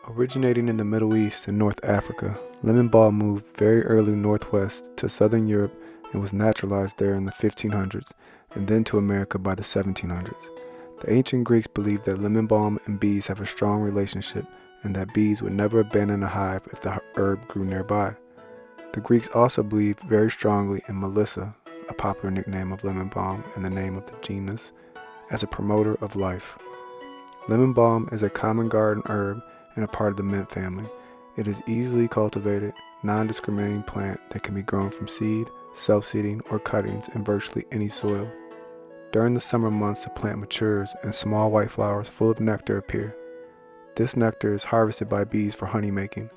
Originating in the Middle East and North Africa, lemon balm moved very early northwest to southern Europe and was naturalized there in the 1500s and then to America by the 1700s. The ancient Greeks believed that lemon balm and bees have a strong relationship and that bees would never abandon a hive if the herb grew nearby. The Greeks also believed very strongly in Melissa, a popular nickname of lemon balm and the name of the genus, as a promoter of life. Lemon balm is a common garden herb and a part of the mint family. It is easily cultivated, non-discriminating plant that can be grown from seed, self-seeding, or cuttings in virtually any soil. During the summer months, the plant matures and small white flowers full of nectar appear. This nectar is harvested by bees for honey making.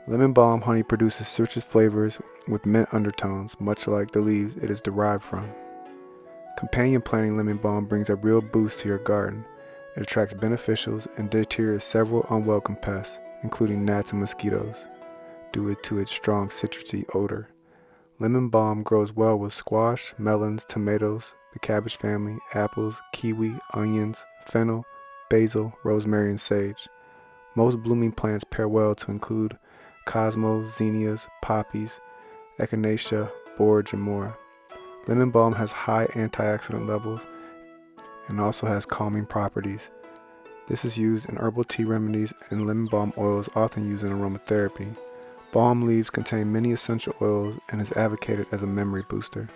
Lemon balm honey produces citrus flavors with mint undertones, much like the leaves it is derived from. Companion planting lemon balm brings a real boost to your garden. It attracts beneficials and deters several unwelcome pests, including gnats and mosquitoes, due to its strong citrusy odor. Lemon balm grows well with squash, melons, tomatoes, the cabbage family, apples, kiwi, onions, fennel, basil, rosemary, and sage. Most blooming plants pair well to include cosmos, zinnias, poppies, echinacea, borage, and more. Lemon balm has high antioxidant levels and also has calming properties. This is used in herbal tea remedies, and lemon balm oil is often used in aromatherapy. Balm leaves contain many essential oils and is advocated as a memory booster.